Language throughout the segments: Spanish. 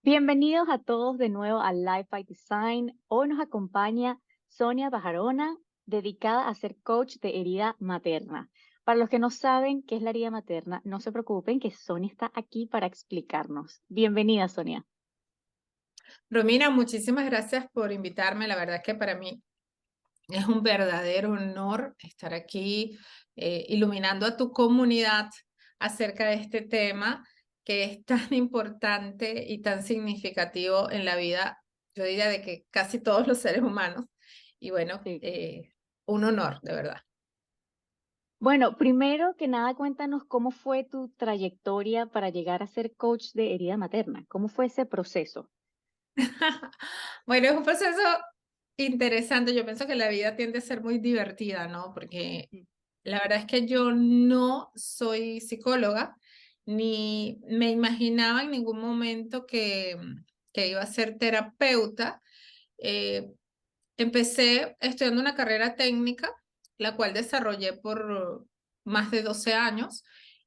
Bienvenidos a todos de nuevo a Life by Design. Hoy nos acompaña Sonia Bajarona, dedicada a ser coach de herida materna. Para los que no saben qué es la herida materna, no se preocupen que Sonia está aquí para explicarnos. Bienvenida, Sonia. Romina, muchísimas gracias por invitarme. La verdad que para mí es un verdadero honor estar aquí iluminando a tu comunidad acerca de este tema que es tan importante y tan significativo en la vida, yo diría, de que casi todos los seres humanos. Y bueno, Sí. un honor, de verdad. Bueno, primero que nada, cuéntanos cómo fue tu trayectoria para llegar a ser coach de herida materna. ¿Cómo fue ese proceso? Bueno, es un proceso interesante. Yo pienso que la vida tiende a ser muy divertida, ¿no? Porque Mm. la verdad es que yo no soy psicóloga, ni me imaginaba en ningún momento que iba a ser terapeuta. Eh, Empecé estudiando una carrera técnica, la cual desarrollé por más de 12 años.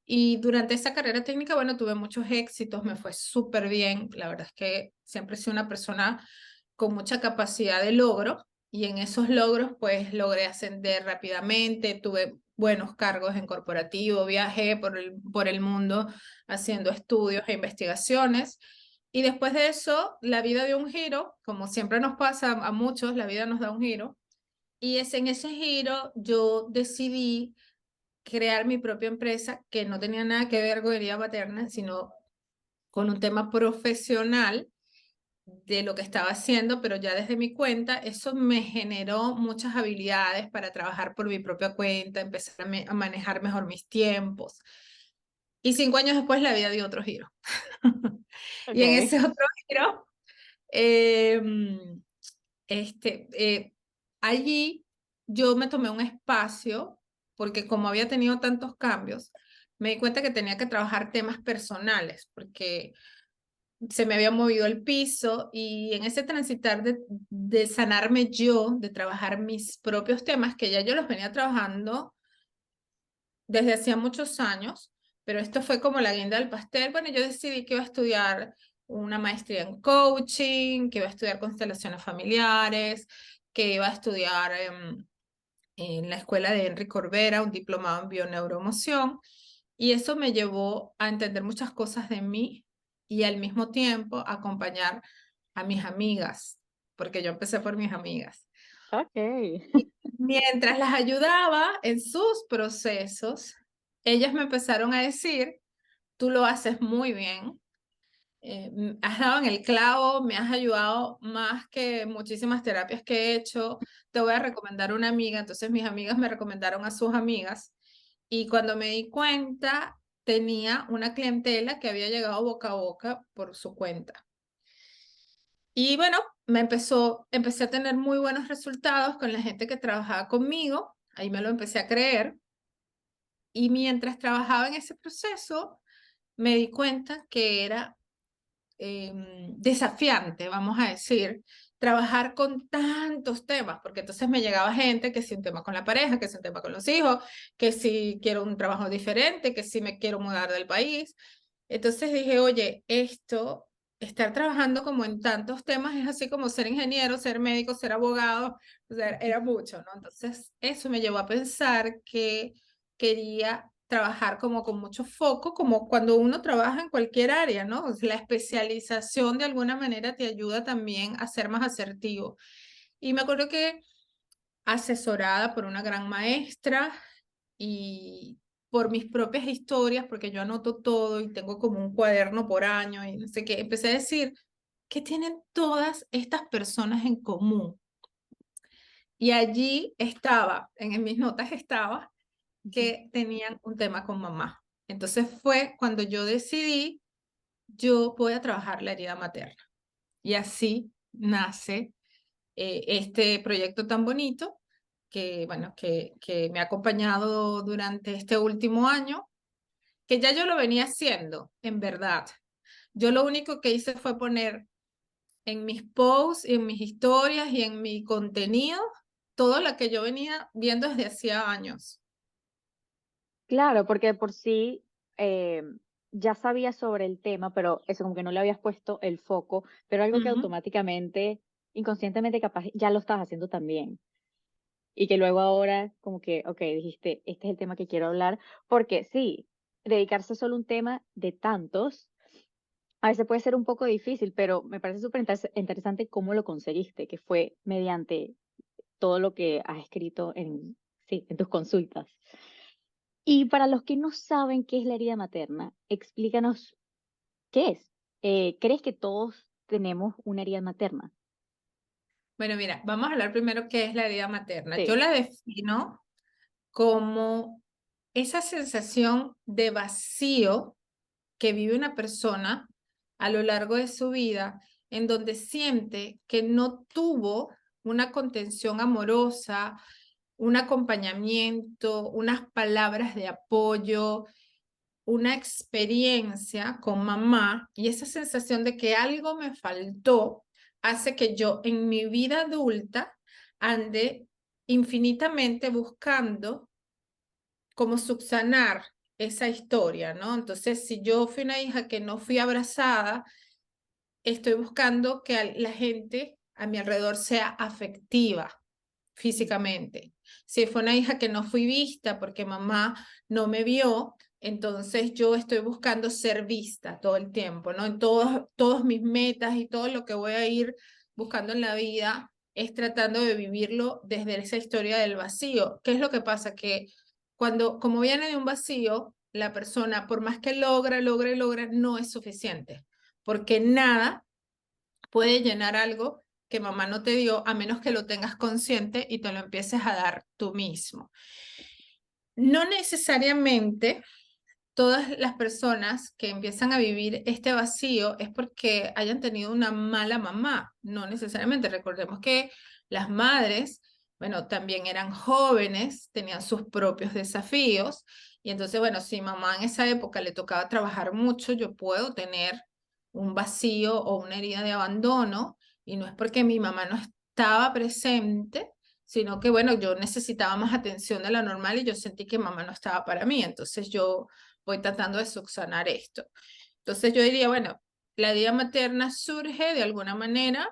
Y durante esa carrera técnica, bueno, tuve muchos éxitos, me fue súper bien. La verdad es que siempre he sido una persona con mucha capacidad de logro y en esos logros pues logré ascender rápidamente, tuve buenos cargos en corporativo, viajé por el mundo haciendo estudios e investigaciones. Y después de eso, la vida dio un giro, como siempre nos pasa a muchos, la vida nos da un giro. Y es en ese giro yo decidí crear mi propia empresa que no tenía nada que ver con herida materna, sino con un tema profesional de lo que estaba haciendo, pero ya desde mi cuenta, eso me generó muchas habilidades para trabajar por mi propia cuenta, empezar a manejar mejor mis tiempos. Y 5 años después la vida dio otro giro. Y en Ok. ese otro giro, em, este, allí yo me tomé un espacio porque como había tenido tantos cambios, me di cuenta que tenía que trabajar temas personales, porque se me había movido el piso y en ese transitar de sanarme yo, de trabajar mis propios temas, que ya yo los venía trabajando desde hacía muchos años, pero esto fue como la guinda del pastel. Bueno, yo decidí que iba a estudiar una maestría en coaching, que iba a estudiar constelaciones familiares, que iba a estudiar en la escuela de Enrique Corbera, un diplomado en bioneuroemoción, y eso me llevó a entender muchas cosas de mí y al mismo tiempo acompañar a mis amigas, porque yo empecé por mis amigas. Ok. Y mientras las ayudaba en sus procesos, ellas me empezaron a decir, tú lo haces muy bien, has dado en el clavo, me has ayudado más que muchísimas terapias que he hecho, te voy a recomendar una amiga, entonces mis amigas me recomendaron a sus amigas y cuando me di cuenta tenía una clientela que había llegado boca a boca por su cuenta. Y bueno, empecé a tener muy buenos resultados con la gente que trabajaba conmigo, ahí me lo empecé a creer y mientras trabajaba en ese proceso me di cuenta que era desafiante, vamos a decir, trabajar con tantos temas, porque entonces me llegaba gente que si un tema con la pareja, que si un tema con los hijos, que si quiero un trabajo diferente, que si me quiero mudar del país. Entonces dije, oye, estar trabajando como en tantos temas es así como ser ingeniero, ser médico, ser abogado, o sea, era mucho, ¿no? Entonces eso me llevó a pensar que quería trabajar como con mucho foco, como cuando uno trabaja en cualquier área, ¿no? O sea, la especialización de alguna manera te ayuda también a ser más asertivo. Y me acuerdo que asesorada por una gran maestra y por mis propias historias, porque yo anoto todo y tengo como un cuaderno por año y no sé qué, empecé a decir, ¿qué tienen todas estas personas en común? Y allí estaba, en mis notas estaba, que tenían un tema con mamá. Entonces fue cuando yo decidí, yo voy a trabajar la herida materna. Y así nace este proyecto tan bonito que, bueno, que me ha acompañado durante este último año, que ya yo lo venía haciendo, en verdad. Yo lo único que hice fue poner en mis posts, en mis historias y en mi contenido todo lo que yo venía viendo desde hacía años. Claro, porque de por sí, eh, ya sabías sobre el tema, pero eso como que no le habías puesto el foco, pero algo que Ujú. automáticamente, inconscientemente capaz ya lo estás haciendo también. Y que luego ahora como que, ok, dijiste, este es el tema que quiero hablar, porque sí, dedicarse solo a un tema de tantos, a veces puede ser un poco difícil, pero me parece súper interesante cómo lo conseguiste, que fue mediante todo lo que has escrito en, sí, en tus consultas. Y para los que no saben qué es la herida materna, explícanos qué es. ¿Crees que todos tenemos una herida materna? Bueno, mira, vamos a hablar primero qué es la herida materna. Yo Sí, la defino como esa sensación de vacío que vive una persona a lo largo de su vida, en donde siente que no tuvo una contención amorosa, un acompañamiento, unas palabras de apoyo, una experiencia con mamá, y esa sensación de que algo me faltó hace que yo en mi vida adulta ande infinitamente buscando cómo subsanar esa historia, ¿no? Entonces, si yo fui una hija que no fui abrazada, estoy buscando que la gente a mi alrededor sea afectiva físicamente. Si fue una hija que no fui vista porque mamá no me vio, entonces yo estoy buscando ser vista todo el tiempo, ¿no? En todos mis metas y todo lo que voy a ir buscando en la vida es tratando de vivirlo desde esa historia del vacío. ¿Qué es lo que pasa? Que como viene de un vacío, la persona, por más que logra, no es suficiente, porque nada puede llenar algo que mamá no te dio a menos que lo tengas consciente y te lo empieces a dar tú mismo. No necesariamente todas las personas que empiezan a vivir este vacío es porque hayan tenido una mala mamá, no necesariamente. Recordemos que las madres, bueno, también eran jóvenes, tenían sus propios desafíos y entonces, bueno, si mamá en esa época le tocaba trabajar mucho, yo puedo tener un vacío o una herida de abandono y no es porque mi mamá no estaba presente, sino que, bueno, yo necesitaba más atención de la normal y yo sentí que mamá no estaba para mí, entonces yo voy tratando de subsanar esto. Entonces yo diría, bueno, la herida materna surge de alguna manera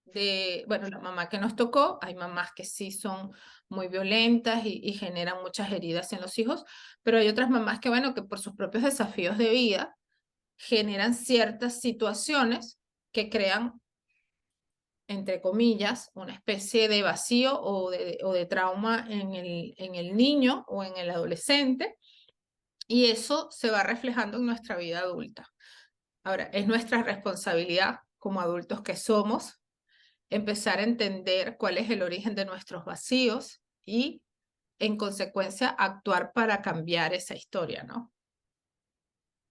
de, bueno, la mamá que nos tocó, hay mamás que sí son muy violentas y generan muchas heridas en los hijos, pero hay otras mamás que, bueno, que por sus propios desafíos de vida generan ciertas situaciones que crean, entre comillas, una especie de vacío o de trauma en el niño o en el adolescente, y eso se va reflejando en nuestra vida adulta. Ahora, es nuestra responsabilidad como adultos que somos empezar a entender cuál es el origen de nuestros vacíos y, en consecuencia, actuar para cambiar esa historia, ¿no?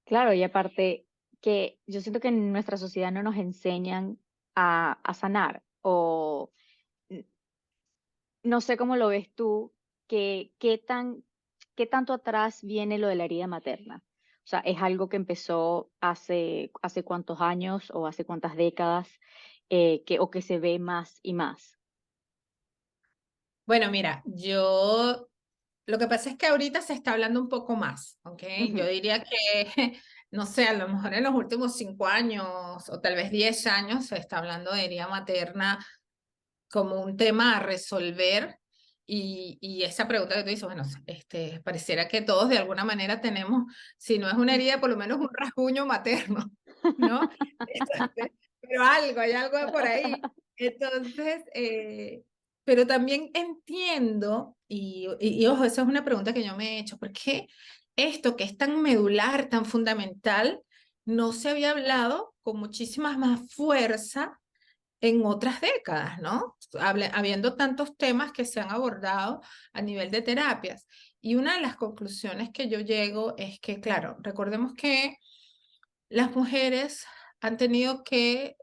claro, y aparte que yo siento que en nuestra sociedad no nos enseñan a sanar o n- no sé cómo lo ves tú, que qué tanto atrás viene lo de la herida materna. O sea, es algo que empezó hace cuántos años o hace cuántas décadas, o que se ve más y más. Bueno, mira, lo que pasa es que ahorita se está hablando un poco más, ¿ok? Yo Ujú. diría que, no sé, a lo mejor en los últimos 5 años o tal vez 10 años se está hablando de herida materna como un tema a resolver y esa pregunta que tú dices, bueno, pareciera que todos de alguna manera tenemos, si no es una herida, por lo menos un rasguño materno, ¿no? Entonces, pero hay algo por ahí. Entonces, pero también entiendo, y ojo, esa es una pregunta que yo me he hecho, ¿por qué esto que es tan medular, tan fundamental, no se había hablado con muchísima más fuerza en otras décadas, ¿no? Habiendo tantos temas que se han abordado a nivel de terapias. Y una de las conclusiones que yo llego es que, claro, recordemos que las mujeres han tenido que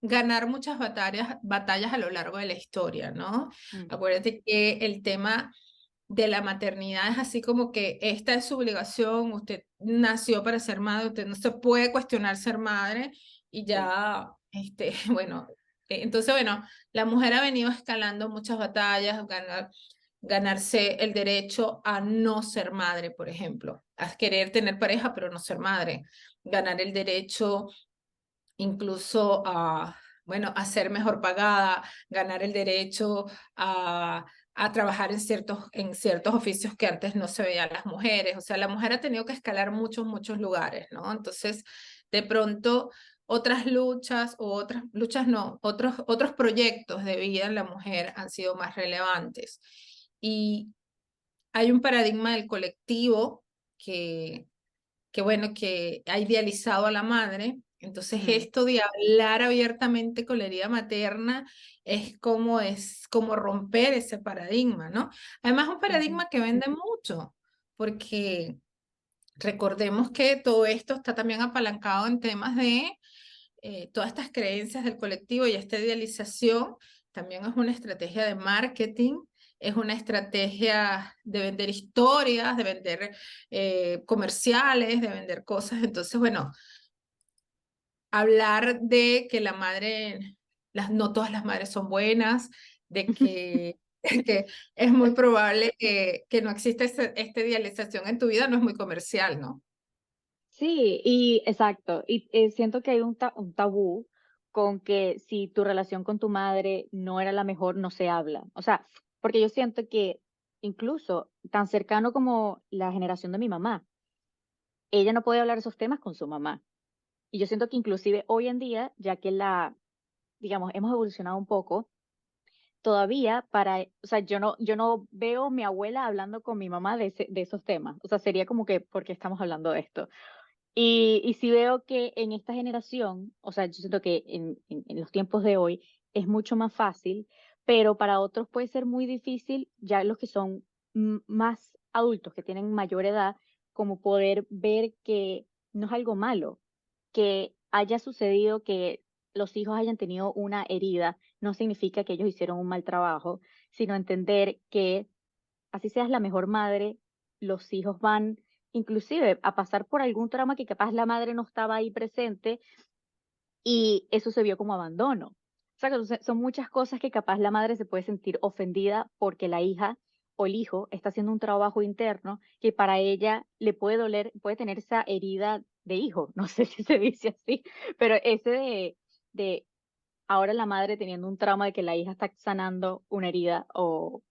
ganar muchas batallas a lo largo de la historia, ¿no? Mm, Acuérdate que el tema de la maternidad es así como que esta es su obligación, usted nació para ser madre, usted no se puede cuestionar ser madre y sí. ya, bueno, entonces, bueno, la mujer ha venido escalando muchas batallas, ganarse el derecho a no ser madre, por ejemplo, a querer tener pareja pero no ser madre, ganar el derecho incluso a, bueno, a ser mejor pagada, ganar el derecho a trabajar en ciertos oficios que antes no se veían las mujeres. O sea, la mujer ha tenido que escalar muchos lugares, ¿no? Entonces, de pronto, otras luchas o otras luchas no, otros proyectos de vida en la mujer han sido más relevantes. Y hay un paradigma del colectivo que bueno, que ha idealizado a la madre. Entonces, Ujú, esto de hablar abiertamente con la herida materna es como romper ese paradigma, ¿no? Además, un ujú. paradigma que vende mucho, porque recordemos que todo esto está también apalancado en temas de todas estas creencias del colectivo y esta idealización también es una estrategia de marketing, es una estrategia de vender historias, de vender comerciales, de vender cosas. Entonces, bueno, hablar de que la madre, no todas las madres son buenas, de que, que es muy probable que no existe esta idealización en tu vida, no es muy comercial, ¿no? Sí, y exacto. Y siento que hay un tabú con que si tu relación con tu madre no era la mejor, no se habla. O sea, porque yo siento que incluso tan cercano como la generación de mi mamá, ella no puede hablar esos temas con su mamá. Y yo siento que inclusive hoy en día, ya que digamos, hemos evolucionado un poco, todavía o sea, yo no veo mi abuela hablando con mi mamá de esos temas. O sea, sería como que, ¿por qué estamos hablando de esto? Y sí veo que en esta generación, o sea, yo siento que en los tiempos de hoy es mucho más fácil, pero para otros puede ser muy difícil, ya los que son más adultos, que tienen mayor edad, como poder ver que no es algo malo, que haya sucedido que los hijos hayan tenido una herida, no significa que ellos hicieron un mal trabajo, sino entender que así seas la mejor madre, los hijos van inclusive a pasar por algún trauma que capaz la madre no estaba ahí presente y eso se vio como abandono. O sea, que son muchas cosas que capaz la madre se puede sentir ofendida porque la hija o el hijo está haciendo un trabajo interno que para ella le puede doler, puede tener esa herida de hijo, no sé si se dice así, pero ese de ahora la madre teniendo un trauma de que la hija está sanando una herida o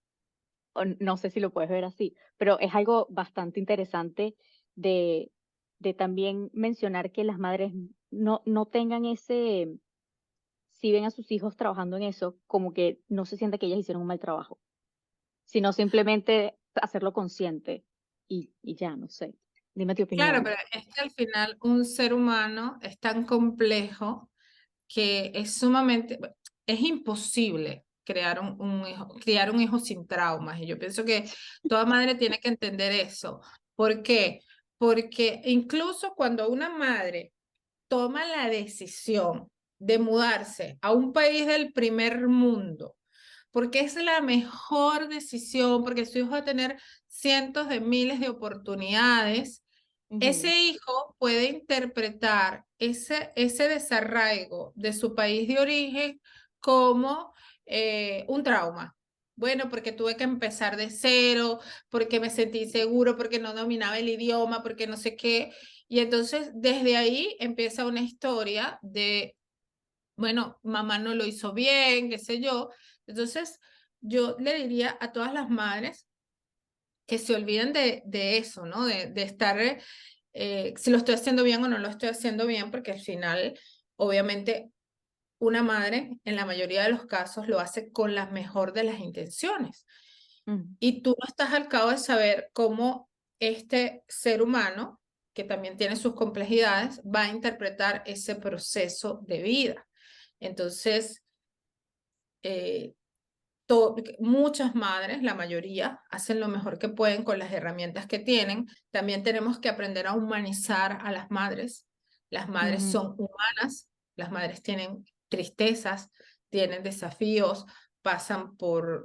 no sé si lo puedes ver así, pero es algo bastante interesante de, de también mencionar que las madres no tengan si ven a sus hijos trabajando en eso, como que no se sienta que ellas hicieron un mal trabajo, sino simplemente hacerlo consciente y ya, no sé. Dime tu Claro, opinión. pero es que al final un ser humano es tan complejo que es sumamente, bueno, es imposible crear un hijo, criar un hijo sin traumas. Y yo pienso que toda madre tiene que entender eso. ¿Por qué? Porque incluso cuando una madre toma la decisión de mudarse a un país del primer mundo, porque es la mejor decisión, porque su hijo va a tener cientos de miles de oportunidades, Ujú, ese hijo puede interpretar ese desarraigo de su país de origen como un trauma. Bueno, porque tuve que empezar de cero, porque me sentí inseguro, porque no dominaba el idioma, porque no sé qué. Y entonces desde ahí empieza una historia de, bueno, mamá no lo hizo bien, qué sé yo. Entonces yo le diría a todas las madres que se olviden de eso, ¿no? De estar, si lo estoy haciendo bien o no lo estoy haciendo bien, porque al final, obviamente, una madre en la mayoría de los casos lo hace con la mejor de las intenciones. ujú, Y tú no estás al cabo de saber cómo este ser humano, que también tiene sus complejidades, va a interpretar ese proceso de vida. Entonces, eh, muchas madres, la mayoría, hacen lo mejor que pueden con las herramientas que tienen. También tenemos que aprender a humanizar a las madres. Las madres ujú, son humanas, las madres tienen tristezas, tienen desafíos, pasan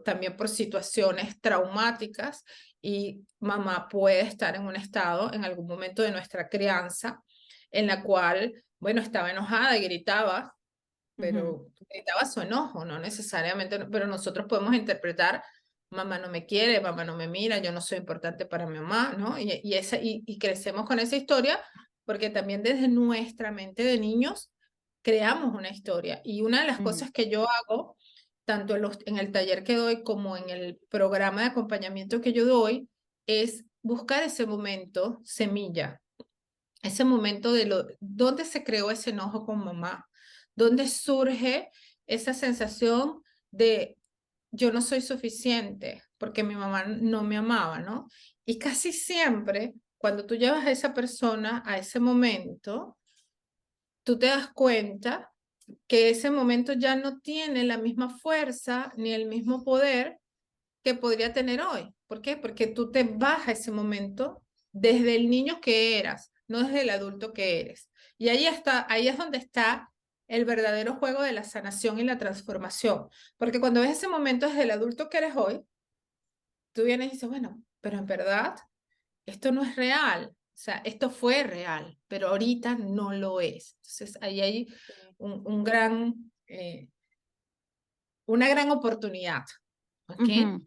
también por situaciones traumáticas y mamá puede estar en un estado en algún momento de nuestra crianza en la cual, bueno, estaba enojada y gritaba, ujú. pero gritaba su enojo, no necesariamente, pero nosotros podemos interpretar mamá no me quiere, mamá no me mira, yo no soy importante para mi mamá, ¿no? Y crecemos con esa historia porque también desde nuestra mente de niños creamos una historia. Y una de las Ujú, cosas que yo hago, tanto en el taller que doy como en el programa de acompañamiento que yo doy, es buscar ese momento semilla, ese momento de dónde se creó ese enojo con mamá, dónde surge esa sensación de yo no soy suficiente porque mi mamá no me amaba, ¿no? Y casi siempre, cuando tú llevas a esa persona a ese momento, tú te das cuenta que ese momento ya no tiene la misma fuerza ni el mismo poder que podría tener hoy. ¿Por qué? Porque tú te vas a ese momento desde el niño que eras, no desde el adulto que eres. Y ahí es donde está el verdadero juego de la sanación y la transformación. Porque cuando ves ese momento desde el adulto que eres hoy, tú vienes y dices, bueno, pero en verdad esto no es real. O sea, esto fue real, pero ahorita no lo es. Entonces, ahí hay sí. un gran, una gran oportunidad. ¿Ok? Ujú.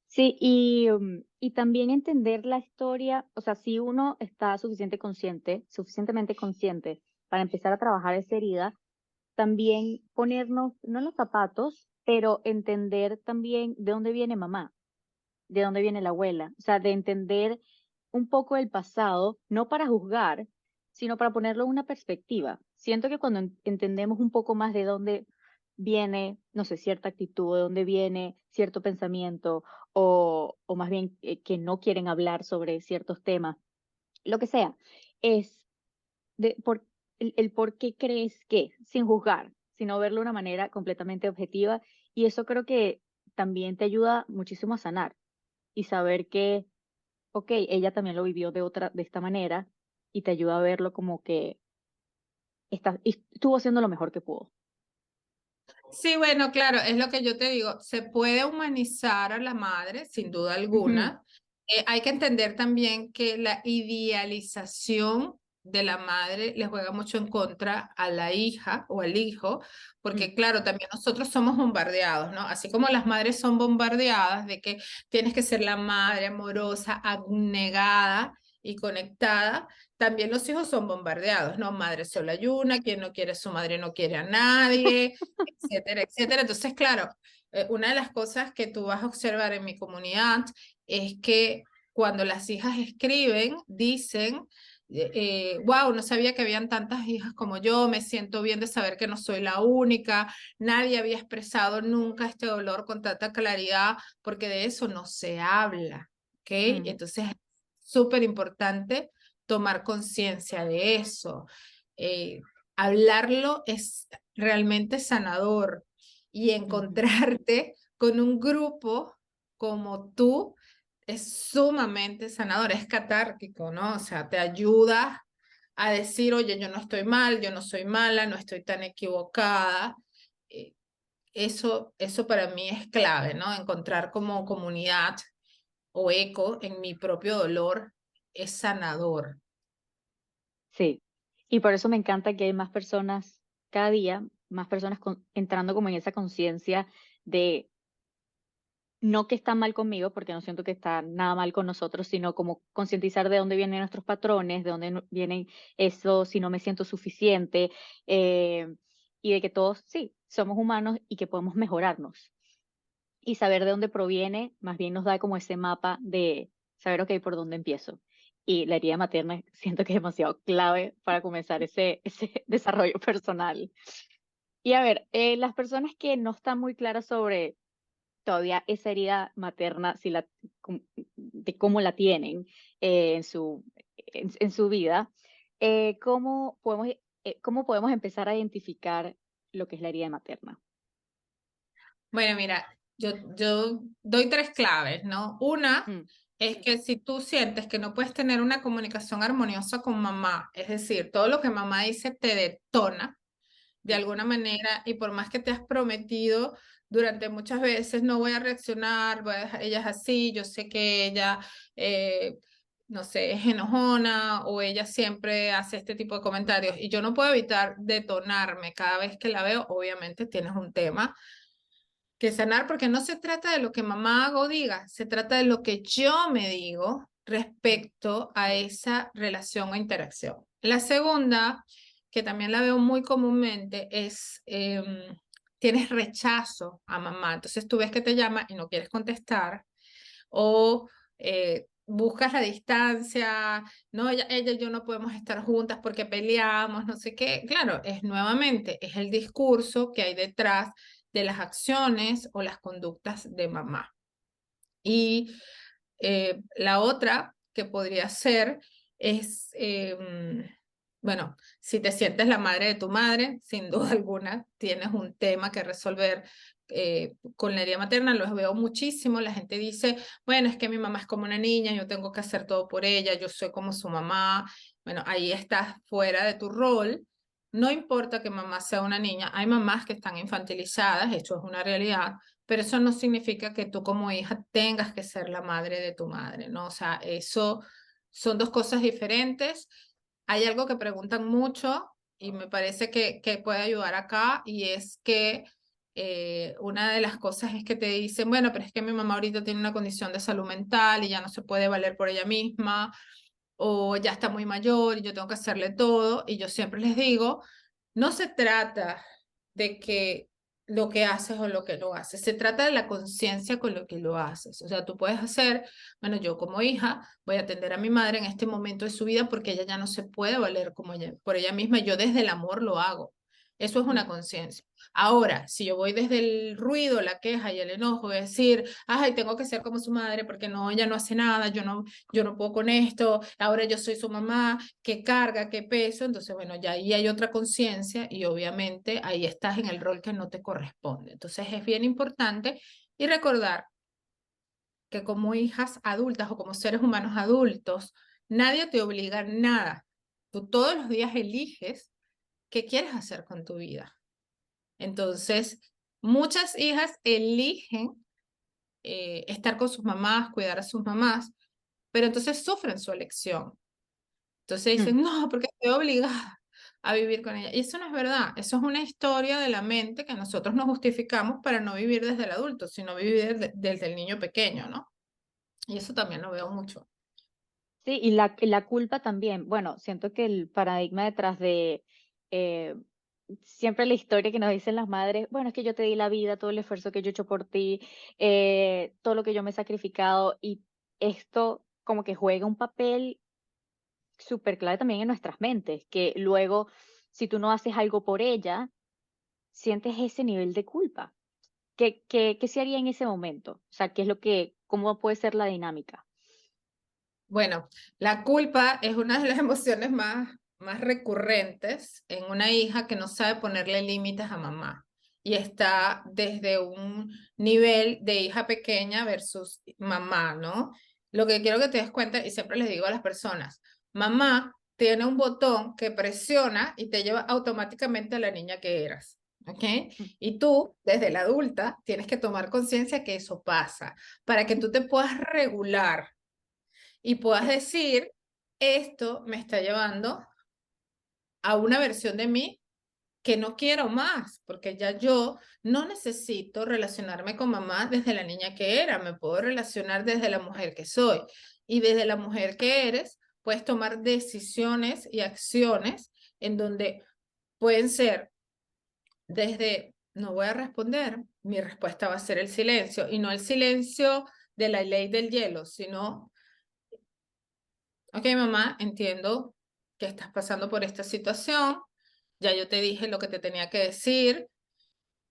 Sí, y también entender la historia, o sea, si uno está suficientemente consciente para empezar a trabajar esa herida, también ponernos, no en los zapatos, pero entender también de dónde viene mamá, de dónde viene la abuela, o sea, de entender un poco el pasado, no para juzgar, sino para ponerlo en una perspectiva. Siento que cuando entendemos un poco más de dónde viene, no sé, cierta actitud, de dónde viene cierto pensamiento, o más bien que no quieren hablar sobre ciertos temas, lo que sea, es de el por qué crees que, sin juzgar, sino verlo de una manera completamente objetiva. Y eso creo que también te ayuda muchísimo a sanar y saber que, ok, ella también lo vivió de esta manera y te ayuda a verlo como que estuvo haciendo lo mejor que pudo. Sí, bueno, claro, es lo que yo te digo, se puede humanizar a la madre, sin duda Ujú, alguna. Hay que entender también que la idealización de la madre le juega mucho en contra a la hija o al hijo, mm, porque claro, también nosotros somos bombardeados, ¿no? Así como las madres son bombardeadas de que tienes que ser la madre amorosa, abnegada y conectada, también los hijos son bombardeados, ¿no? Madre sola y una, quien no quiere a su madre no quiere a nadie, etcétera, etcétera. Entonces, claro, una de las cosas que tú vas a observar en mi comunidad es que cuando las hijas escriben, dicen, wow, no sabía que habían tantas hijas como yo, me siento bien de saber que no soy la única, nadie había expresado nunca este dolor con tanta claridad, porque de eso no se habla, ¿ok? mm, Entonces, es súper importante tomar conciencia de eso. Eh, hablarlo es realmente sanador y ujú. encontrarte con un grupo como tú es sumamente sanador, es catártico, ¿no? O sea, te ayuda a decir, oye, yo no estoy mal, yo no soy mala, no estoy tan equivocada. Eh, eso para mí es clave, ¿no? Encontrar como comunidad o eco en mi propio dolor es sanador. Sí, y por eso me encanta que hay más personas, cada día, más personas entrando como en esa conciencia de no que está mal conmigo, porque no siento que está nada mal con nosotros, sino como concientizar de dónde vienen nuestros patrones, de dónde vienen eso, si no me siento suficiente, eh, y de que todos, sí, somos humanos y que podemos mejorarnos. Y saber de dónde proviene, más bien nos da como ese mapa de saber, ok, por dónde empiezo. Y la herida materna siento que es demasiado clave para comenzar ese desarrollo personal. Y a ver, las personas que no están muy claras sobre todavía esa herida materna, si de cómo la tienen en su vida, ¿cómo podemos empezar a identificar lo que es la herida materna? Bueno, mira, yo doy tres claves, ¿no? Una Mm, es que si tú sientes que no puedes tener una comunicación armoniosa con mamá, es decir, todo lo que mamá dice te detona de mm, alguna manera y por más que te has prometido durante muchas veces, no voy a reaccionar, voy a dejar ella es así, yo sé que ella, eh, no sé, es enojona o ella siempre hace este tipo de comentarios y yo no puedo evitar detonarme cada vez que la veo, obviamente tienes un tema que sanar, porque no se trata de lo que mamá haga o diga, se trata de lo que yo me digo respecto a esa relación o interacción. La segunda, que también la veo muy comúnmente, es tienes rechazo a mamá. Entonces tú ves que te llama y no quieres contestar, o buscas la distancia, no, ella y yo no podemos estar juntas porque peleamos, no sé qué. Claro, es nuevamente, es el discurso que hay detrás de las acciones o las conductas de mamá. Y la otra que podría ser es, bueno, si te sientes la madre de tu madre, sin duda alguna, tienes un tema que resolver. Con la herida materna los veo muchísimo. La gente dice, bueno, es que mi mamá es como una niña, yo tengo que hacer todo por ella, yo soy como su mamá. Bueno, ahí estás fuera de tu rol. No importa que mamá sea una niña, hay mamás que están infantilizadas, esto es una realidad, pero eso no significa que tú como hija tengas que ser la madre de tu madre, ¿no? O sea, eso son dos cosas diferentes. Hay algo que preguntan mucho y me parece que puede ayudar acá y es que una de las cosas es que te dicen, bueno, pero es que mi mamá ahorita tiene una condición de salud mental y ya no se puede valer por ella misma o ya está muy mayor y yo tengo que hacerle todo. Y yo siempre les digo, no se trata de que lo que haces o lo que no haces, se trata de la conciencia con lo que lo haces. O sea, tú puedes hacer, bueno, yo como hija voy a atender a mi madre en este momento de su vida porque ella ya no se puede valer como ella, por ella misma, y yo desde el amor lo hago. Eso es una conciencia. Ahora, si yo voy desde el ruido, la queja y el enojo, es decir, ay, tengo que ser como su madre porque no, ella no hace nada, yo no puedo con esto, ahora yo soy su mamá, qué carga, qué peso, entonces bueno, ya ahí hay otra conciencia y obviamente ahí estás en el rol que no te corresponde. Entonces es bien importante y recordar que como hijas adultas o como seres humanos adultos, nadie te obliga a nada. Tú todos los días eliges qué quieres hacer con tu vida. Entonces, muchas hijas eligen estar con sus mamás, cuidar a sus mamás, pero entonces sufren su elección. Entonces Mm. dicen, no, porque estoy obligada a vivir con ella. Y eso no es verdad, eso es una historia de la mente que nosotros nos justificamos para no vivir desde el adulto, sino vivir desde el niño pequeño, ¿no? Y eso también lo veo mucho. Sí, y la culpa también. Bueno, siento que el paradigma detrás de eh, siempre la historia que nos dicen las madres, bueno, es que yo te di la vida, todo el esfuerzo que yo he hecho por ti, todo lo que yo me he sacrificado, y esto como que juega un papel súper clave también en nuestras mentes, que luego, si tú no haces algo por ella, sientes ese nivel de culpa. ¿Qué se haría en ese momento? O sea, ¿qué es lo que, cómo puede ser la dinámica? Bueno, la culpa es una de las emociones más recurrentes en una hija que no sabe ponerle límites a mamá y está desde un nivel de hija pequeña versus mamá, ¿no? Lo que quiero que te des cuenta, y siempre les digo a las personas, mamá tiene un botón que presiona y te lleva automáticamente a la niña que eras, ¿ok? Mm. Y tú, desde la adulta, tienes que tomar conciencia que eso pasa para que tú te puedas regular y puedas decir, esto me está llevando a una versión de mí que no quiero más, porque ya yo no necesito relacionarme con mamá desde la niña que era, me puedo relacionar desde la mujer que soy. Y desde la mujer que eres, puedes tomar decisiones y acciones en donde pueden ser desde, no voy a responder, mi respuesta va a ser el silencio, y no el silencio de la ley del hielo, sino ok, mamá, entiendo que estás pasando por esta situación. Ya yo te dije lo que te tenía que decir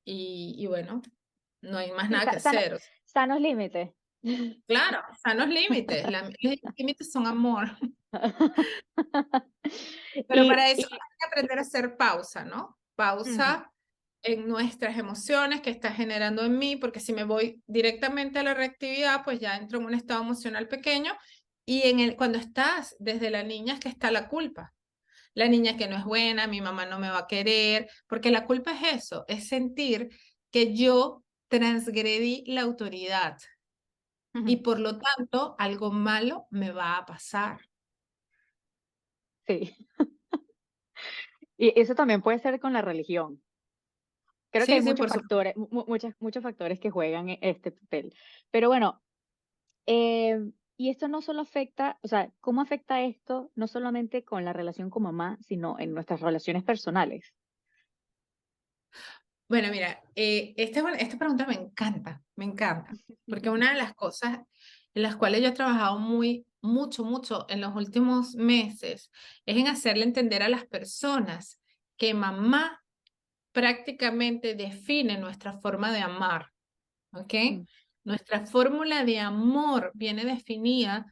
y bueno, no hay más Sí, nada que hacer. O sea, sanos límites. claro, sanos límites. Los límites son amor. Pero Y, para eso y hay que aprender a hacer pausa, ¿no? ujú, Pausa en nuestras emociones que está generando en mí, porque si me voy directamente a la reactividad, pues ya entro en un estado emocional pequeño y cuando estás desde la niña es que está la culpa. La niña que no es buena, mi mamá no me va a querer, porque la culpa es eso, es sentir que yo transgredí la autoridad y ujú, por lo tanto algo malo me va a pasar. sí. Y eso también puede ser con la religión. Creo que hay Sí, sí, muchos por supuesto. factores, muchos factores que juegan este papel. Pero bueno, eh, y esto no solo afecta, o sea, ¿cómo afecta esto no solamente con la relación con mamá, sino en nuestras relaciones personales? Bueno, mira, esta pregunta me encanta, porque una de las cosas en las cuales yo he trabajado mucho en los últimos meses es en hacerle entender a las personas que mamá prácticamente define nuestra forma de amar, ¿ok? Mm, Nuestra fórmula de amor viene definida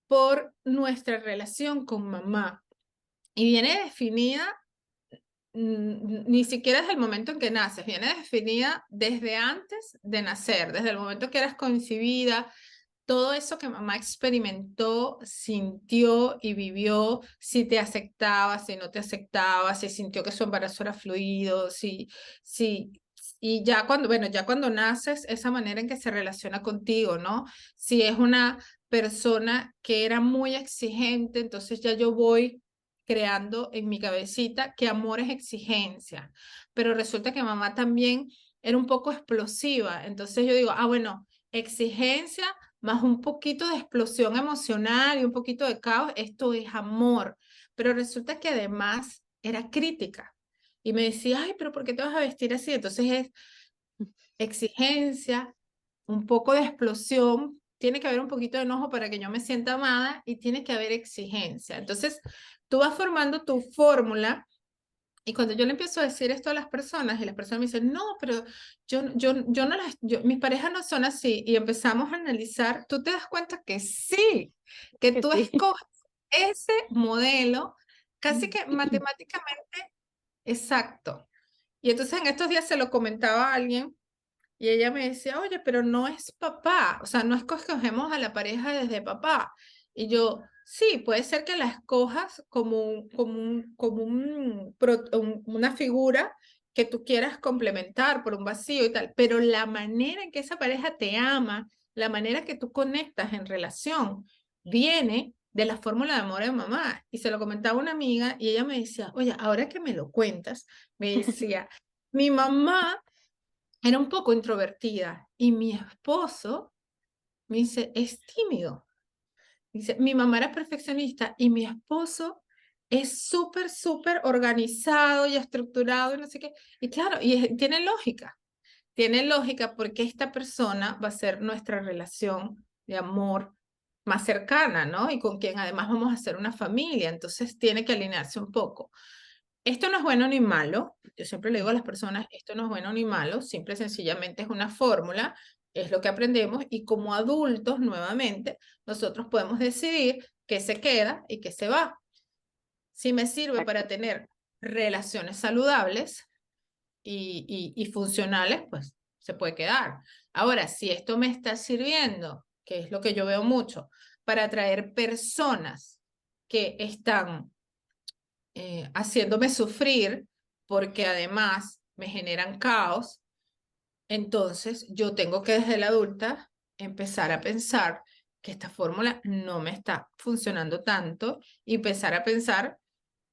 por nuestra relación con mamá y viene definida ni siquiera desde el momento en que naces, viene definida desde antes de nacer, desde el momento que eras concebida, todo eso que mamá experimentó, sintió y vivió, si te aceptaba, si no te aceptaba, si sintió que su embarazo era fluido, si, y ya cuando, bueno, ya cuando naces, esa manera en que se relaciona contigo, ¿no? Si es una persona que era muy exigente, entonces ya yo voy creando en mi cabecita que amor es exigencia, pero resulta que mamá también era un poco explosiva, entonces yo digo, ah, bueno, exigencia más un poquito de explosión emocional y un poquito de caos, esto es amor. Pero resulta que además era crítica y me decía, ay, pero ¿por qué te vas a vestir así? Entonces es exigencia, un poco de explosión, tiene que haber un poquito de enojo para que yo me sienta amada y tiene que haber exigencia. Entonces tú vas formando tu fórmula y cuando yo le empiezo a decir esto a las personas y las personas me dicen, no, pero yo no mis parejas no son así y empezamos a analizar, tú te das cuenta que sí, que que tú sí. escoges ese modelo casi que matemáticamente exacto. Y entonces en estos días se lo comentaba a alguien y ella me decía, oye, pero no es papá, o sea, no es que escogemos a la pareja desde papá. Y yo, sí, puede ser que la escojas como una figura que tú quieras complementar por un vacío y tal, pero la manera en que esa pareja te ama, la manera que tú conectas en relación, viene de la fórmula de amor de mamá. Y se lo comentaba a una amiga y ella me decía, oye, ahora que me lo cuentas, me decía, mi mamá era un poco introvertida y mi esposo me dice, es tímido. Dice, mi mamá era perfeccionista y mi esposo es súper organizado y estructurado y no sé qué. Y claro, tiene lógica porque esta persona va a ser nuestra relación de amor más cercana, ¿no? Y con quien además vamos a hacer una familia, entonces tiene que alinearse un poco. Esto no es bueno ni malo. Yo siempre le digo a las personas, esto no es bueno ni malo, simple y sencillamente es una fórmula, es lo que aprendemos y como adultos, nuevamente, nosotros podemos decidir qué se queda y qué se va. Si me sirve para Exacto. tener relaciones saludables y funcionales, pues se puede quedar. Ahora, si esto me está sirviendo, que es lo que yo veo mucho, para atraer personas que están haciéndome sufrir porque además me generan caos, entonces yo tengo que desde la adulta empezar a pensar que esta fórmula no me está funcionando tanto y empezar a pensar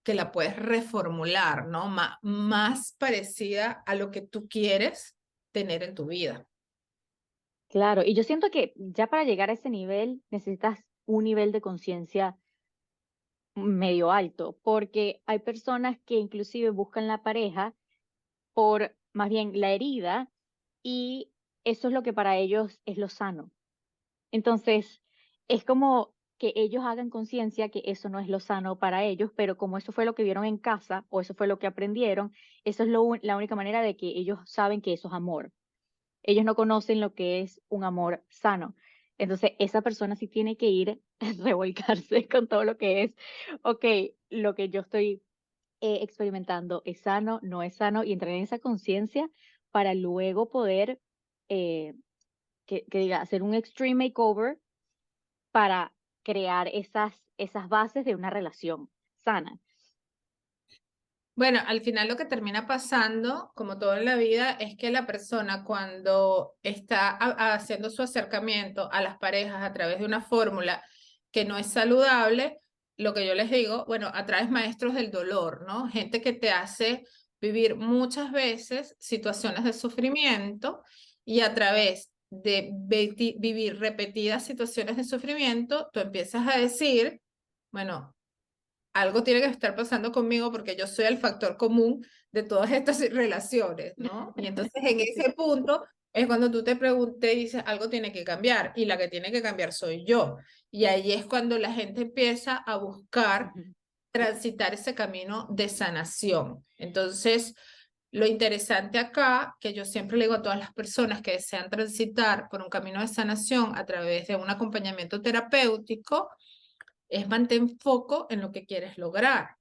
que la puedes reformular, ¿no? Más parecida a lo que tú quieres tener en tu vida. Claro, y yo siento que ya para llegar a ese nivel necesitas un nivel de conciencia medio alto, porque hay personas que inclusive buscan la pareja por más bien la herida y eso es lo que para ellos es lo sano. Entonces, es como que ellos hagan conciencia que eso no es lo sano para ellos, pero como eso fue lo que vieron en casa o eso fue lo que aprendieron, eso es la única manera de que ellos saben que eso es amor. Ellos no conocen lo que es un amor sano. Entonces, esa persona sí tiene que ir a revolcarse con todo lo que es, ok, lo que yo estoy experimentando es sano, no es sano, y entrar en esa conciencia para luego poder, eh, que diga, hacer un extreme makeover para crear esas bases de una relación sana. Bueno, al final lo que termina pasando, como todo en la vida, es que la persona cuando está haciendo su acercamiento a las parejas a través de una fórmula que no es saludable, lo que yo les digo, bueno, atraes maestros del dolor, ¿no? Gente que te hace vivir muchas veces situaciones de sufrimiento y a través de vivir repetidas situaciones de sufrimiento, tú empiezas a decir, bueno, algo tiene que estar pasando conmigo porque yo soy el factor común de todas estas relaciones, ¿no? Y entonces en Sí. ese punto es cuando tú te preguntas y dices, algo tiene que cambiar y la que tiene que cambiar soy yo. Y ahí es cuando la gente empieza a buscar Ujú, transitar ese camino de sanación. Entonces, lo interesante acá, que yo siempre le digo a todas las personas que desean transitar por un camino de sanación a través de un acompañamiento terapéutico, es mantén foco en lo que quieres lograr,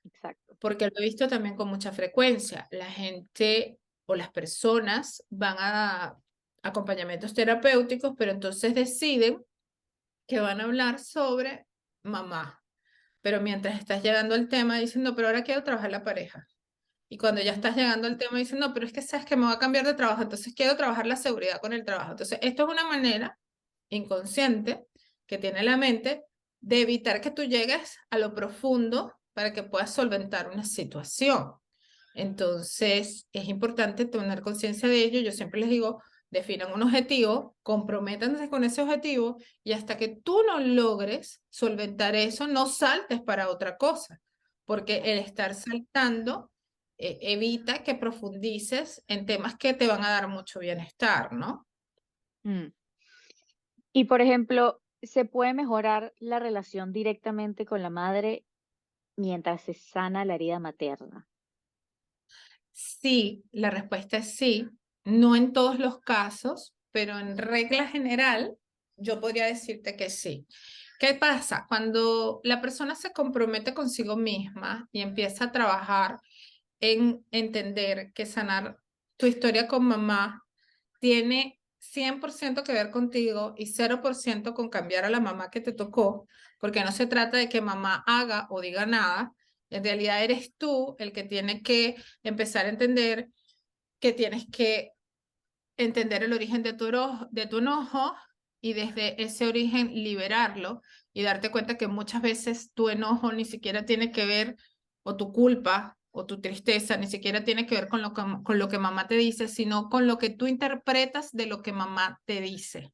exacto. porque lo he visto también con mucha frecuencia. La gente o las personas van a acompañamientos terapéuticos, pero entonces deciden que van a hablar sobre mamá. Pero mientras estás llegando al tema, dicen, no, pero ahora quiero trabajar la pareja. Y cuando ya estás llegando al tema, dicen, no, pero es que sabes que me voy a cambiar de trabajo, entonces quiero trabajar la seguridad con el trabajo. Entonces, esto es una manera inconsciente que tiene la mente de evitar que tú llegues a lo profundo para que puedas solventar una situación. Entonces, es importante tener conciencia de ello. Yo siempre les digo, definan un objetivo, comprométanse con ese objetivo y hasta que tú no logres solventar eso, no saltes para otra cosa, porque el estar saltando evita que profundices en temas que te van a dar mucho bienestar, ¿no? Mm. Y por ejemplo, ¿se puede mejorar la relación directamente con la madre mientras se sana la herida materna? Sí, la respuesta es sí. No en todos los casos, pero en regla general, yo podría decirte que sí. ¿Qué pasa? Cuando la persona se compromete consigo misma y empieza a trabajar en entender que sanar tu historia con mamá tiene 100% que ver contigo y 0% con cambiar a la mamá que te tocó, porque no se trata de que mamá haga o diga nada, en realidad eres tú el que tiene que empezar a entender que tienes que entender el origen de tu enojo y desde ese origen liberarlo y darte cuenta que muchas veces tu enojo ni siquiera tiene que ver, o tu culpa o tu tristeza, ni siquiera tiene que ver con lo que mamá te dice, sino con lo que tú interpretas de lo que mamá te dice.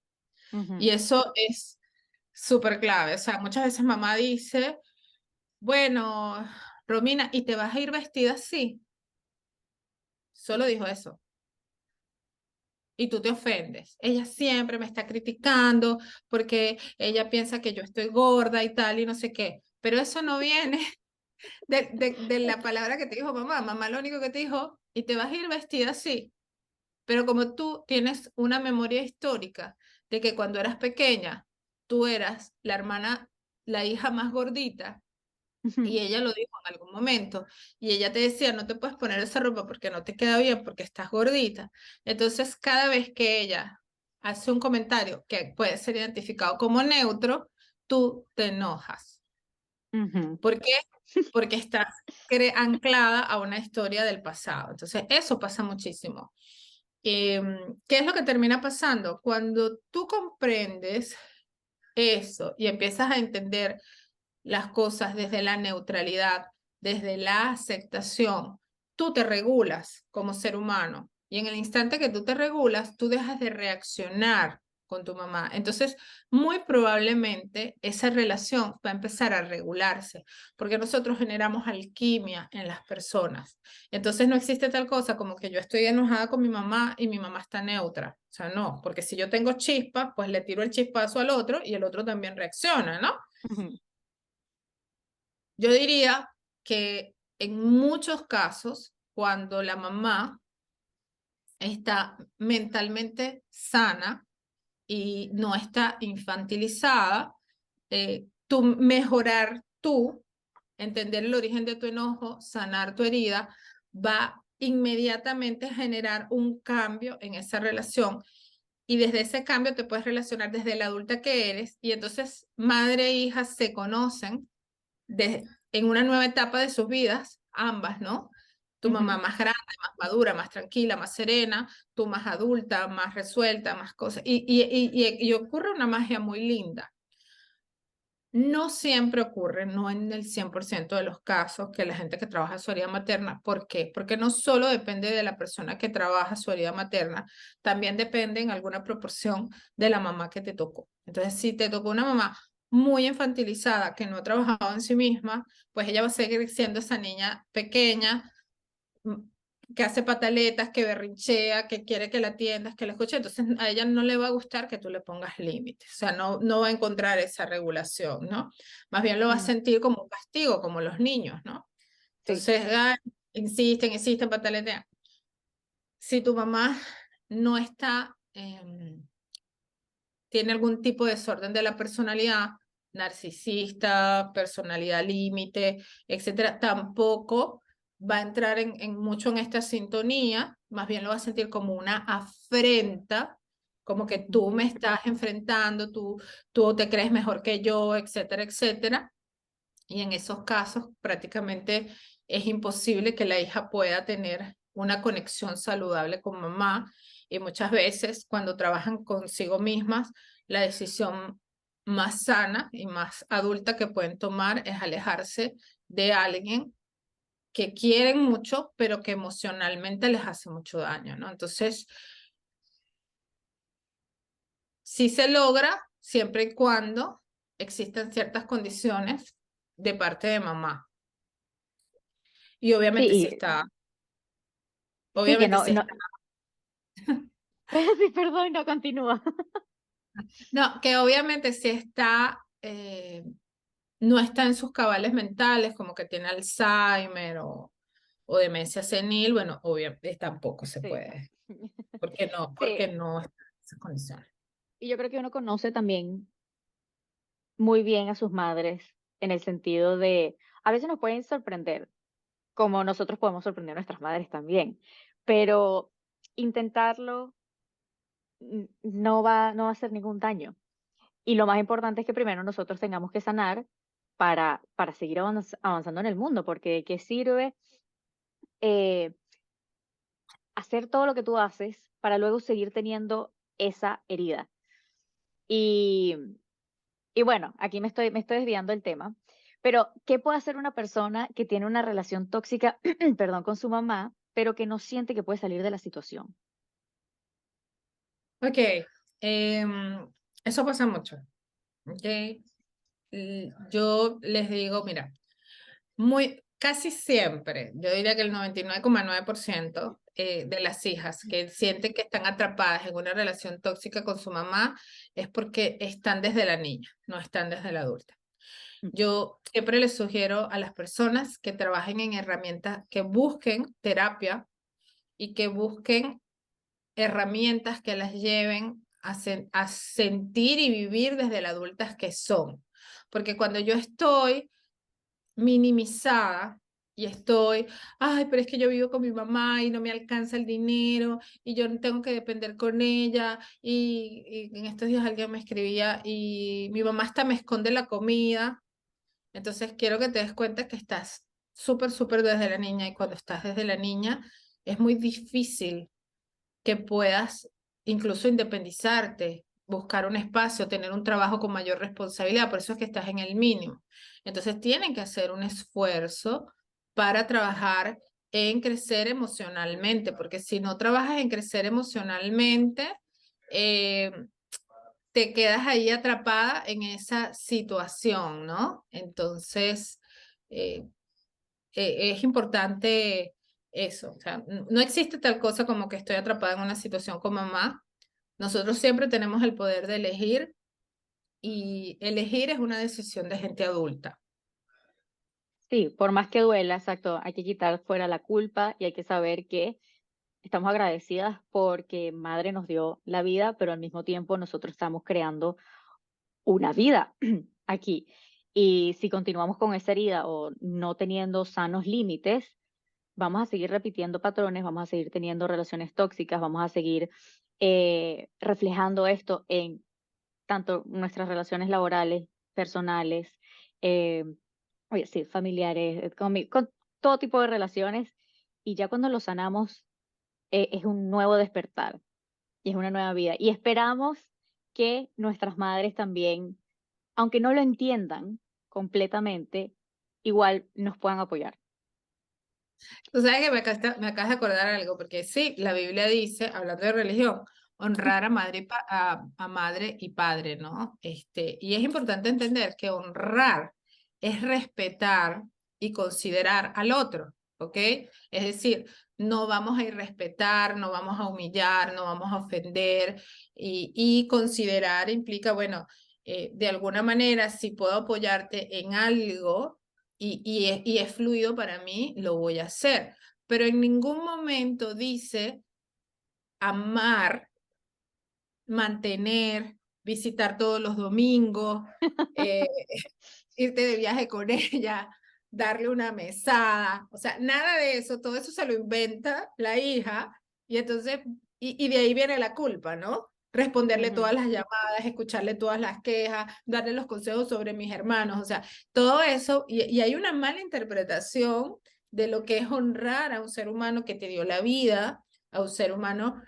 Y Ujú, eso es súper clave. O sea, muchas veces mamá dice, bueno, Romina, ¿y te vas a ir vestida así? Solo dijo eso. Y tú te ofendes. Ella siempre me está criticando porque ella piensa que yo estoy gorda y tal y no sé qué. Pero eso no viene de la palabra que te dijo mamá. Mamá lo único que te dijo, y te vas a ir vestida así. Pero como tú tienes una memoria histórica de que cuando eras pequeña, tú eras la hermana, la hija más gordita, ujú, y ella lo dijo en algún momento. Y ella te decía, no te puedes poner esa ropa porque no te queda bien, porque estás gordita. Entonces, cada vez que ella hace un comentario que puede ser identificado como neutro, tú te enojas. ujú, ¿Por qué? Porque estás anclada a una historia del pasado. Entonces, eso pasa muchísimo. ¿Qué es lo que termina pasando? Cuando tú comprendes eso y empiezas a entender las cosas desde la neutralidad, desde la aceptación, tú te regulas como ser humano y en el instante que tú te regulas, tú dejas de reaccionar con tu mamá. Entonces, muy probablemente esa relación va a empezar a regularse, porque nosotros generamos alquimia en las personas. Entonces, no existe tal cosa como que yo estoy enojada con mi mamá y mi mamá está neutra. O sea, no, porque si yo tengo chispa, pues le tiro el chispazo al otro y el otro también reacciona, ¿no? ujú, Yo diría que en muchos casos, cuando la mamá está mentalmente sana y no está infantilizada, tú mejorar tú, entender el origen de tu enojo, sanar tu herida, va inmediatamente a generar un cambio en esa relación. Y desde ese cambio te puedes relacionar desde la adulta que eres y entonces madre e hija se conocen en una nueva etapa de sus vidas, ambas, ¿no? Tu mamá ujú. más grande, más madura, más tranquila, más serena, tú más adulta, más resuelta, más cosas. Y ocurre una magia muy linda. No siempre ocurre, no en el 100% de los casos, que la gente que trabaja su herida materna. ¿Por qué? Porque no solo depende de la persona que trabaja su herida materna, también depende en alguna proporción de la mamá que te tocó. Entonces, si te tocó una mamá muy infantilizada, que no ha trabajado en sí misma, pues ella va a seguir siendo esa niña pequeña, mm, que hace pataletas, que berrinchea, que quiere que la atiendas, que la escuche. Entonces a ella no le va a gustar que tú le pongas límites, o sea, no va a encontrar esa regulación, ¿no? Más bien lo va a Mm, sentir como un castigo, como los niños, ¿no? sí, Entonces, insisten, pataletean. Si tu mamá no está, tiene algún tipo de desorden de la personalidad, narcisista, personalidad límite, etcétera, tampoco va a entrar mucho en esta sintonía, más bien lo va a sentir como una afrenta, como que ujú, tú me estás enfrentando, tú te crees mejor que yo, etcétera, etcétera. Y en esos casos prácticamente es imposible que la hija pueda tener una conexión saludable con mamá, y muchas veces cuando trabajan consigo mismas, la decisión más sana y más adulta que pueden tomar es alejarse de alguien que quieren mucho, pero que emocionalmente les hace mucho daño, ¿no? Entonces, sí se logra siempre y cuando existen ciertas condiciones de parte de mamá. Y obviamente sí sí, está, sí que obviamente no, sí no, está. sí, perdón, no continúa. No, que obviamente sí está, no está en sus cabales mentales, como que tiene Alzheimer o demencia senil, bueno, obviamente tampoco se Sí, puede, sí, porque no está en esas condiciones. y yo creo que uno conoce también muy bien a sus madres en el sentido de, a veces nos pueden sorprender, como nosotros podemos sorprender a nuestras madres también, pero intentarlo no va a hacer ningún daño. Y lo más importante es que primero nosotros tengamos que sanar para seguir avanzando en el mundo, porque ¿de qué sirve eh, hacer todo lo que tú haces para luego seguir teniendo esa herida? Y, y bueno, aquí me estoy desviando del tema, pero ¿qué puede hacer una persona que tiene una relación tóxica, perdón, con su mamá, pero que no siente que puede salir de la situación? Ok, eso pasa mucho. Ok, yo les digo, mira, casi siempre, yo diría que el 99,9% de las hijas que sienten que están atrapadas en una relación tóxica con su mamá es porque están desde la niña, no están desde la adulta. Mm, Yo siempre les sugiero a las personas que trabajen en herramientas, que busquen terapia y que busquen herramientas que las lleven a sentir y vivir desde las adultas que son. Porque cuando yo estoy minimizada y estoy, ay, pero es que yo vivo con mi mamá y no me alcanza el dinero y yo no tengo que depender con ella, y en estos días alguien me escribía y mi mamá hasta me esconde la comida. Entonces quiero que te des cuenta que estás súper, súper desde la niña, y cuando estás desde la niña es muy difícil que puedas incluso independizarte, buscar un espacio, tener un trabajo con mayor responsabilidad, por eso es que estás en el mínimo. Entonces tienen que hacer un esfuerzo para trabajar en crecer emocionalmente, porque si no trabajas en crecer emocionalmente, eh, te quedas ahí atrapada en esa situación, ¿no? Entonces, eh, es importante eso. O sea, no existe tal cosa como que estoy atrapada en una situación con mamá. Nosotros siempre tenemos el poder de elegir, y elegir es una decisión de gente adulta. sí, por más que duela, exacto, hay que quitar fuera la culpa y hay que saber que estamos agradecidas porque madre nos dio la vida, pero al mismo tiempo nosotros estamos creando una vida aquí. Y si continuamos con esa herida o no teniendo sanos límites, vamos a seguir repitiendo patrones, vamos a seguir teniendo relaciones tóxicas, vamos a seguir reflejando esto en tanto nuestras relaciones laborales, personales, eh, oye, sí, familiares, con todo tipo de relaciones. Y ya cuando lo sanamos, es un nuevo despertar y es una nueva vida. Y esperamos que nuestras madres también aunque no lo entiendan completamente, igual nos puedan apoyar. Tú sabes que me acabas de acordar algo, porque sí, la Biblia dice, hablando de religión, honrar a madre a madre y padre, ¿no? Y es importante entender que honrar es respetar y considerar al otro, ¿ok? Es decir, no vamos a irrespetar, no vamos a humillar, no vamos a ofender, y considerar implica, bueno, de alguna manera, si puedo apoyarte en algo, y es fluido para mí, lo voy a hacer. Pero en ningún momento dice amar, mantener, visitar todos los domingos, eh, irte de viaje con ella, darle una mesada, o sea, nada de eso, todo eso se lo inventa la hija y entonces, y de ahí viene la culpa, ¿no? Responderle todas Ujú. las llamadas, escucharle todas las quejas, darle los consejos sobre mis hermanos, o sea, todo eso, y hay una mala interpretación de lo que es honrar a un ser humano que te dio la vida, a un ser humano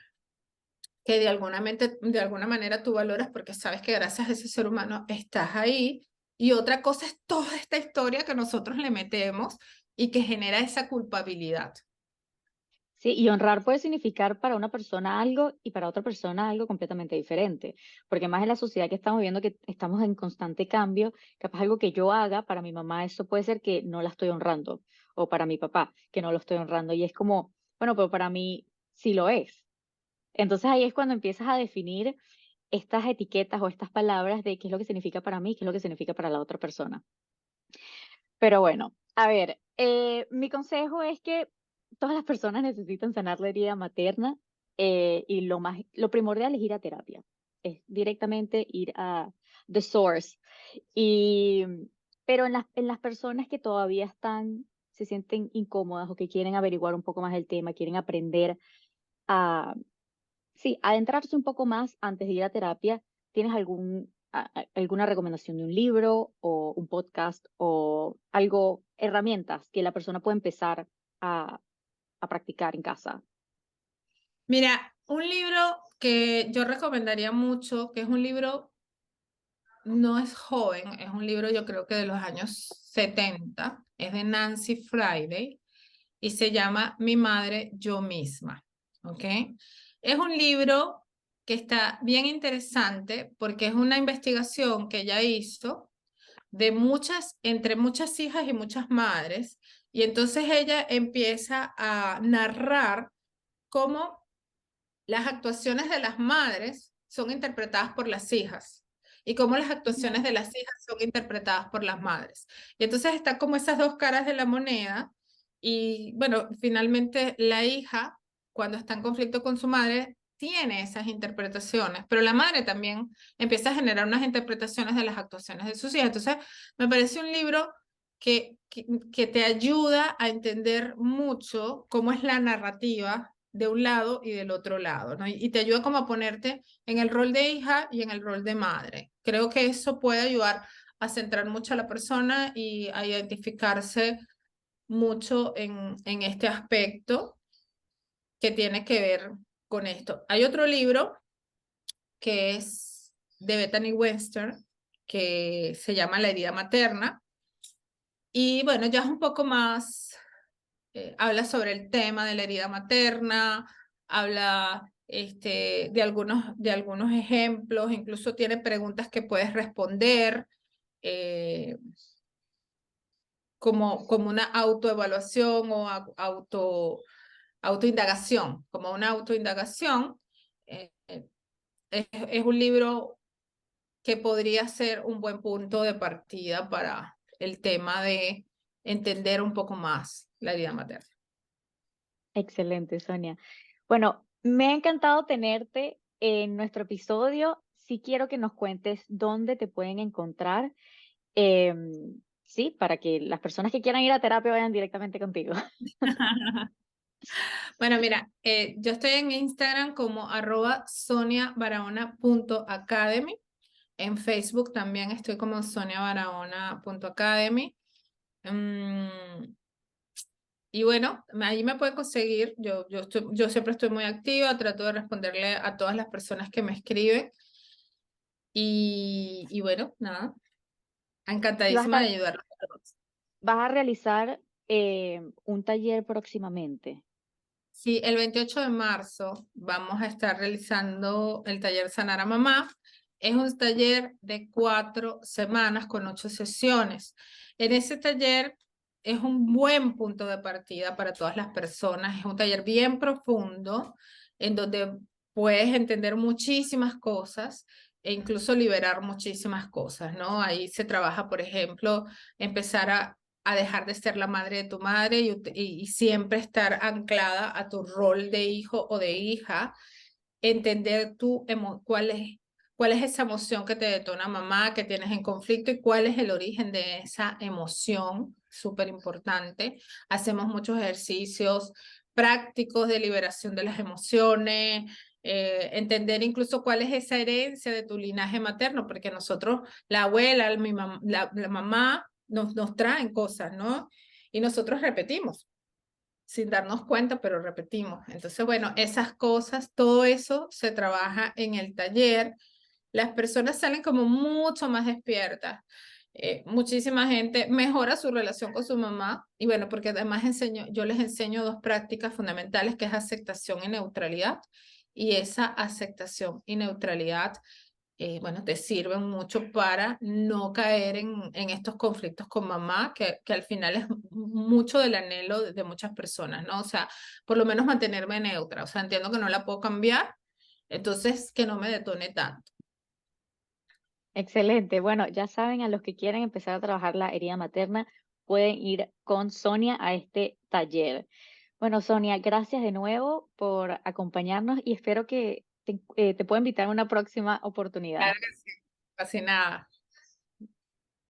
que de alguna manera tú valoras porque sabes que gracias a ese ser humano estás ahí. Y otra cosa es toda esta historia que nosotros le metemos y que genera esa culpabilidad. Sí, y honrar puede significar para una persona algo y para otra persona algo completamente diferente, porque más en la sociedad que estamos viendo que estamos en constante cambio, capaz algo que yo haga para mi mamá, eso puede ser que no la estoy honrando, o para mi papá, que no lo estoy honrando, y es como, bueno, pero para mí sí lo es. Entonces ahí es cuando empiezas a definir estas etiquetas o estas palabras de qué es lo que significa para mí, qué es lo que significa para la otra persona. Pero bueno, a ver, mi consejo es que todas las personas necesitan sanar la herida materna, y lo primordial es ir a terapia, es directamente ir a the source. Y, pero en las personas que todavía se sienten incómodas o que quieren averiguar un poco más el tema, quieren aprender a, sí, adentrarse un poco más antes de ir a terapia, ¿tienes alguna recomendación de un libro o un podcast o algo, herramientas que la persona puede empezar a, a practicar en casa? Mira, un libro que yo recomendaría mucho, que es un libro, no es joven, es un libro yo creo que de los años 70, es de Nancy Friday y se llama Mi madre, yo misma. ¿Ok? Es un libro que está bien interesante porque es una investigación que ella hizo de entre muchas hijas y muchas madres, y entonces ella empieza a narrar cómo las actuaciones de las madres son interpretadas por las hijas y cómo las actuaciones Ujú. de las hijas son interpretadas por las madres. Y entonces está como esas dos caras de la moneda y bueno, finalmente la hija, cuando está en conflicto con su madre, tiene esas interpretaciones, pero la madre también empieza a generar unas interpretaciones de las actuaciones de sus hijas. Entonces, me parece un libro que te ayuda a entender mucho cómo es la narrativa de un lado y del otro lado, ¿no? Y te ayuda como a ponerte en el rol de hija y en el rol de madre. Creo que eso puede ayudar a centrar mucho a la persona y a identificarse mucho en este aspecto que tiene que ver con esto. Hay otro libro que es de Bethany Western que se llama La herida materna y bueno, ya es un poco más habla sobre el tema de la herida materna, habla de algunos ejemplos, incluso tiene preguntas que puedes responder eh, como una autoevaluación o autoindagación, como una autoindagación. Es un libro que podría ser un buen punto de partida para el tema de entender un poco más la herida materna. Excelente, Sonia. Bueno, me ha encantado tenerte en nuestro episodio. Sí quiero que nos cuentes dónde te pueden encontrar, sí, para que las personas que quieran ir a terapia vayan directamente contigo. Bueno, mira, yo estoy en Instagram como @soniabarahona.academy. En Facebook también estoy como soniabarahona.academy. Mm, y bueno, ahí me pueden conseguir. Yo siempre estoy muy activa, trato de responderle a todas las personas que me escriben. Y bueno, nada. Y Encantadísima de ayudarlos a todos. vas a realizar un taller próximamente. Sí, el 28 de marzo vamos a estar realizando el taller Sanar a Mamá. Es un taller de 4 semanas con 8 sesiones. En ese taller es un buen punto de partida para todas las personas. Es un taller bien profundo en donde puedes entender muchísimas cosas e incluso liberar muchísimas cosas, ¿no? Ahí se trabaja, por ejemplo, empezar a dejar de ser la madre de tu madre y siempre estar anclada a tu rol de hijo o de hija, entender cuál es esa emoción que te detona mamá, que tienes en conflicto y cuál es el origen de esa emoción, súper importante. Hacemos muchos ejercicios prácticos de liberación de las emociones, entender incluso cuál es esa herencia de tu linaje materno, porque nosotros, la abuela, la mamá, nos traen cosas, ¿no? Y nosotros repetimos sin darnos cuenta, pero repetimos. Entonces, bueno, esas cosas, todo eso se trabaja en el taller. Las personas salen como mucho más despiertas. Muchísima gente mejora su relación con su mamá y bueno, porque además yo les enseño dos prácticas fundamentales que es aceptación y neutralidad. Y esa aceptación y neutralidad bueno, te sirven mucho para no caer en estos conflictos con mamá, que al final es mucho del anhelo de muchas personas, ¿no? O sea, por lo menos mantenerme neutra, o sea, entiendo que no la puedo cambiar, entonces que no me detone tanto. Excelente. Bueno, ya saben, a los que quieren empezar a trabajar la herida materna, pueden ir con Sonia a este taller. Bueno, Sonia, gracias de nuevo por acompañarnos y espero que te pueda invitar a una próxima oportunidad. Claro que sí, fascinada.